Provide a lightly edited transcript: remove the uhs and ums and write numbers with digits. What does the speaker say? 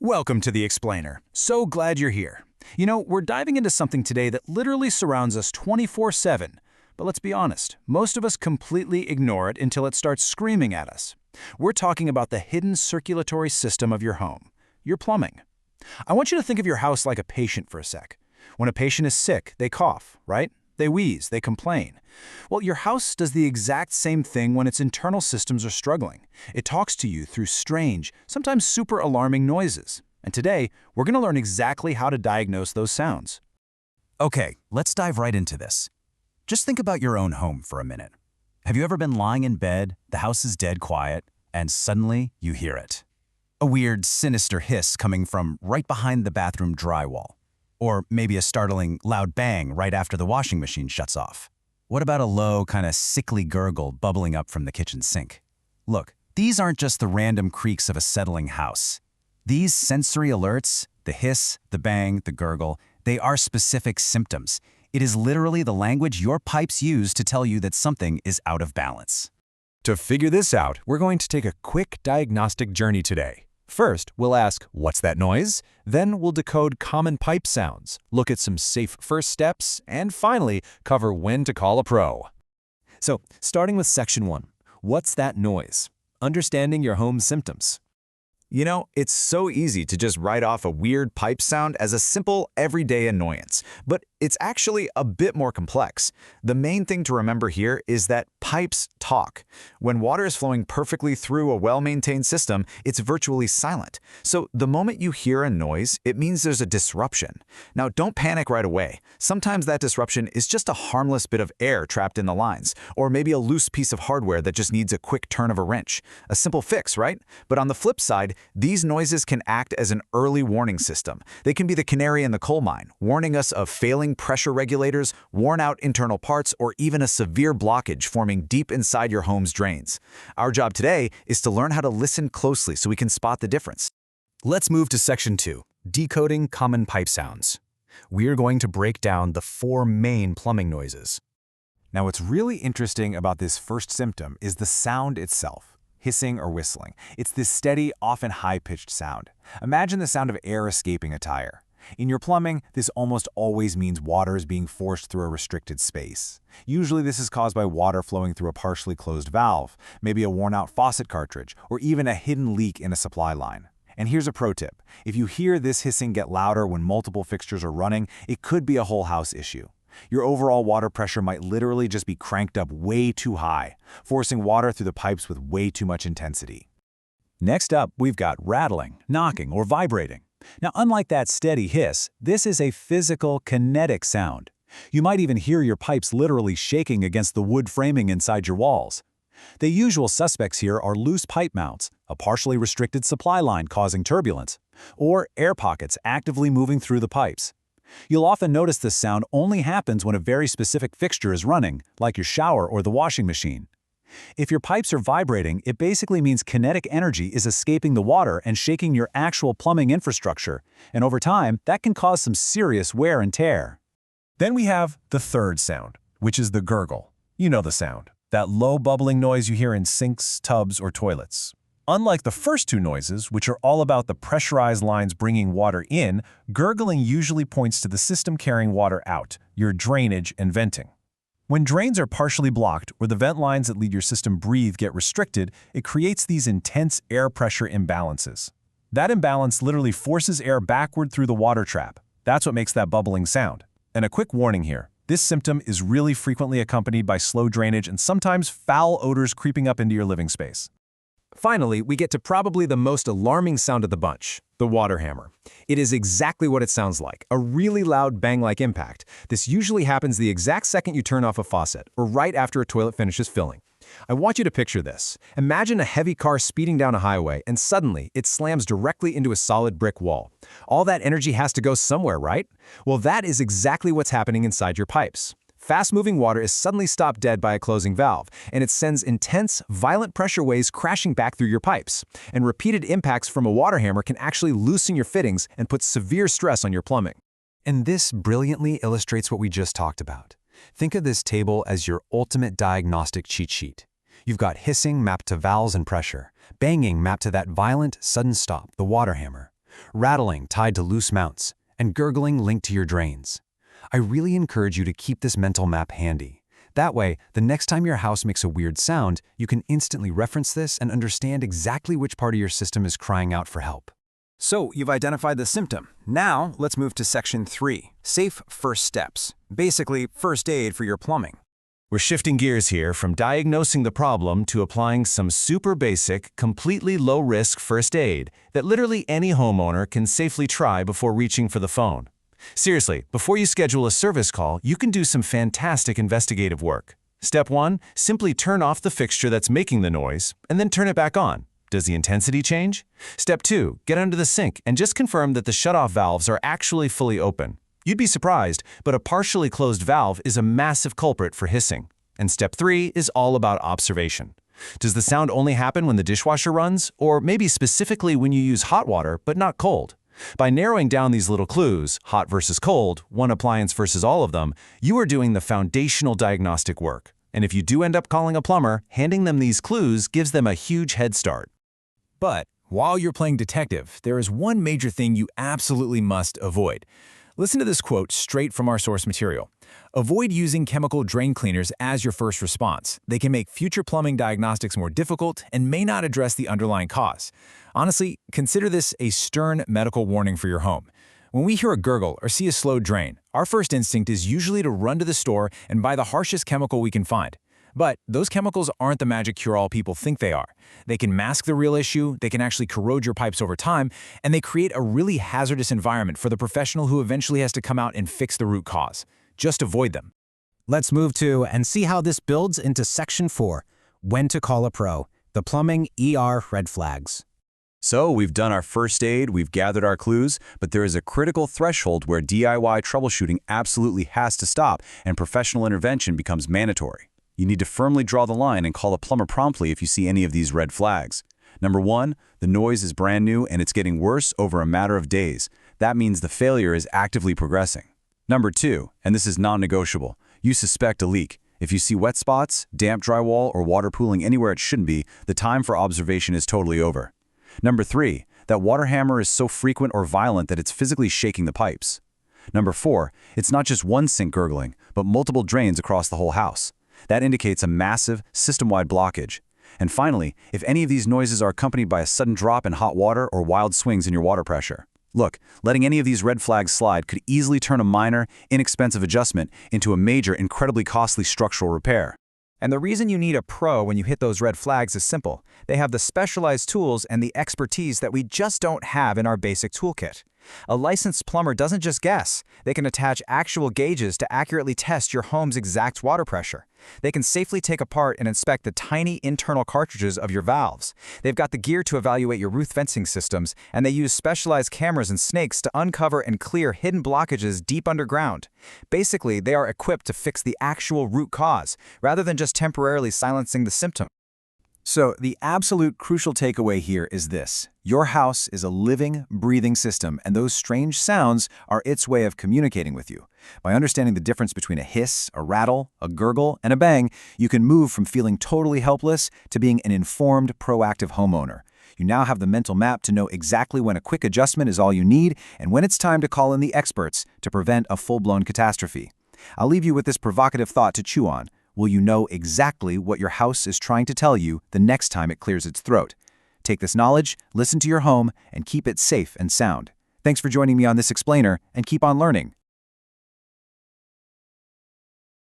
Welcome to The Explainer. So glad you're here. You know, we're diving into something today that literally surrounds us 24/7. But let's be honest, most of us completely ignore it until it starts screaming at us. We're talking about the hidden circulatory system of your home, your plumbing. I want you to think of your house like a patient for a sec. When a patient is sick, they cough, right? They wheeze, they complain. Well, your house does the exact same thing when its internal systems are struggling. It talks to you through strange, sometimes super alarming noises. And today, we're going to learn exactly how to diagnose those sounds. Okay, let's dive right into this. Just think about your own home for a minute. Have you ever been lying in bed, the house is dead quiet, and suddenly you hear it? A weird, sinister hiss coming from right behind the bathroom drywall. Or maybe a startling, loud bang right after the washing machine shuts off. What about a low, kind of sickly gurgle bubbling up from the kitchen sink? Look, these aren't just the random creaks of a settling house. These sensory alerts, the hiss, the bang, the gurgle, they are specific symptoms. It is literally the language your pipes use to tell you that something is out of balance. To figure this out, we're going to take a quick diagnostic journey today. First, we'll ask, what's that noise? Then we'll decode common pipe sounds, look at some safe first steps, and finally, cover when to call a pro. So, starting with Section 1, what's that noise? Understanding your home's symptoms. You know, it's so easy to just write off a weird pipe sound as a simple, everyday annoyance, but it's actually a bit more complex. The main thing to remember here is that pipes talk. When water is flowing perfectly through a well-maintained system, it's virtually silent. So the moment you hear a noise, it means there's a disruption. Now, don't panic right away. Sometimes that disruption is just a harmless bit of air trapped in the lines, or maybe a loose piece of hardware that just needs a quick turn of a wrench. A simple fix, right? But on the flip side, these noises can act as an early warning system. They can be the canary in the coal mine, warning us of failing pressure regulators, worn-out internal parts, or even a severe blockage forming deep inside your home's drains. Our job today is to learn how to listen closely so we can spot the difference. Let's move to Section 2, decoding common pipe sounds. We're going to break down the 4 main plumbing noises. Now, what's really interesting about this first symptom is the sound itself. Hissing or whistling. It's this steady, often high-pitched sound. Imagine the sound of air escaping a tire. In your plumbing, this almost always means water is being forced through a restricted space. Usually this is caused by water flowing through a partially closed valve, maybe a worn-out faucet cartridge, or even a hidden leak in a supply line. And here's a pro tip. If you hear this hissing get louder when multiple fixtures are running, it could be a whole house issue. Your overall water pressure might literally just be cranked up way too high, forcing water through the pipes with way too much intensity. Next up, we've got rattling, knocking, or vibrating. Now, unlike that steady hiss, this is a physical, kinetic sound. You might even hear your pipes literally shaking against the wood framing inside your walls. The usual suspects here are loose pipe mounts, a partially restricted supply line causing turbulence, or air pockets actively moving through the pipes. You'll often notice this sound only happens when a very specific fixture is running, like your shower or the washing machine. If your pipes are vibrating, it basically means kinetic energy is escaping the water and shaking your actual plumbing infrastructure, and over time, that can cause some serious wear and tear. Then we have the third sound, which is the gurgle. You know the sound. That low bubbling noise you hear in sinks, tubs, or toilets. Unlike the first 2 noises, which are all about the pressurized lines bringing water in, gurgling usually points to the system carrying water out, your drainage and venting. When drains are partially blocked or the vent lines that lead your system breathe get restricted, it creates these intense air pressure imbalances. That imbalance literally forces air backward through the water trap. That's what makes that bubbling sound. And a quick warning here. This symptom is really frequently accompanied by slow drainage and sometimes foul odors creeping up into your living space. Finally, we get to probably the most alarming sound of the bunch, the water hammer. It is exactly what it sounds like, a really loud bang-like impact. This usually happens the exact second you turn off a faucet, or right after a toilet finishes filling. I want you to picture this. Imagine a heavy car speeding down a highway, and suddenly it slams directly into a solid brick wall. All that energy has to go somewhere, right? Well, that is exactly what's happening inside your pipes. Fast-moving water is suddenly stopped dead by a closing valve, and it sends intense, violent pressure waves crashing back through your pipes. And repeated impacts from a water hammer can actually loosen your fittings and put severe stress on your plumbing. And this brilliantly illustrates what we just talked about. Think of this table as your ultimate diagnostic cheat sheet. You've got hissing mapped to valves and pressure, banging mapped to that violent, sudden stop, the water hammer. rattling tied to loose mounts, and gurgling linked to your drains. I really encourage you to keep this mental map handy. That way, the next time your house makes a weird sound, you can instantly reference this and understand exactly which part of your system is crying out for help. So, you've identified the symptom. Now, let's move to Section 3, Safe First Steps. Basically, first aid for your plumbing. We're shifting gears here from diagnosing the problem to applying some super basic, completely low-risk first aid that literally any homeowner can safely try before reaching for the phone. Seriously, before you schedule a service call, you can do some fantastic investigative work. Step 1, simply turn off the fixture that's making the noise, and then turn it back on. Does the intensity change? Step 2, get under the sink and just confirm that the shutoff valves are actually fully open. You'd be surprised, but a partially closed valve is a massive culprit for hissing. And step 3 is all about observation. Does the sound only happen when the dishwasher runs, or maybe specifically when you use hot water but not cold? By narrowing down these little clues, hot versus cold, one appliance versus all of them, you are doing the foundational diagnostic work. And if you do end up calling a plumber, handing them these clues gives them a huge head start. But while you're playing detective, there is one major thing you absolutely must avoid. Listen to this quote straight from our source material. Avoid using chemical drain cleaners as your first response. They can make future plumbing diagnostics more difficult and may not address the underlying cause. Honestly, consider this a stern medical warning for your home. When we hear a gurgle or see a slow drain, our first instinct is usually to run to the store and buy the harshest chemical we can find. But those chemicals aren't the magic cure-all people think they are. They can mask the real issue, they can actually corrode your pipes over time, and they create a really hazardous environment for the professional who eventually has to come out and fix the root cause. Just avoid them. Let's move to and see how this builds into Section 4, When to Call a Pro, the Plumbing ER Red Flags. So we've done our first aid, we've gathered our clues, but there is a critical threshold where DIY troubleshooting absolutely has to stop and professional intervention becomes mandatory. You need to firmly draw the line and call a plumber promptly if you see any of these red flags. Number 1, the noise is brand new and it's getting worse over a matter of days. That means the failure is actively progressing. Number 2, and this is non-negotiable, you suspect a leak. If you see wet spots, damp drywall, or water pooling anywhere it shouldn't be, the time for observation is totally over. Number 3, that water hammer is so frequent or violent that it's physically shaking the pipes. Number 4, it's not just one sink gurgling, but multiple drains across the whole house. That indicates a massive, system-wide blockage. And finally, if any of these noises are accompanied by a sudden drop in hot water or wild swings in your water pressure. Look, letting any of these red flags slide could easily turn a minor, inexpensive adjustment into a major, incredibly costly structural repair. And the reason you need a pro when you hit those red flags is simple. They have the specialized tools and the expertise that we just don't have in our basic toolkit. A licensed plumber doesn't just guess. They can attach actual gauges to accurately test your home's exact water pressure. They can safely take apart and inspect the tiny internal cartridges of your valves. They've got the gear to evaluate your roof fencing systems, and they use specialized cameras and snakes to uncover and clear hidden blockages deep underground. Basically, they are equipped to fix the actual root cause, rather than just temporarily silencing the symptom. So, the absolute crucial takeaway here is this. Your house is a living, breathing system, and those strange sounds are its way of communicating with you. By understanding the difference between a hiss, a rattle, a gurgle, and a bang, you can move from feeling totally helpless to being an informed, proactive homeowner. You now have the mental map to know exactly when a quick adjustment is all you need and when it's time to call in the experts to prevent a full-blown catastrophe. I'll leave you with this provocative thought to chew on. Will you know exactly what your house is trying to tell you the next time it clears its throat? Take this knowledge, listen to your home, and keep it safe and sound. Thanks for joining me on this explainer, and keep on learning.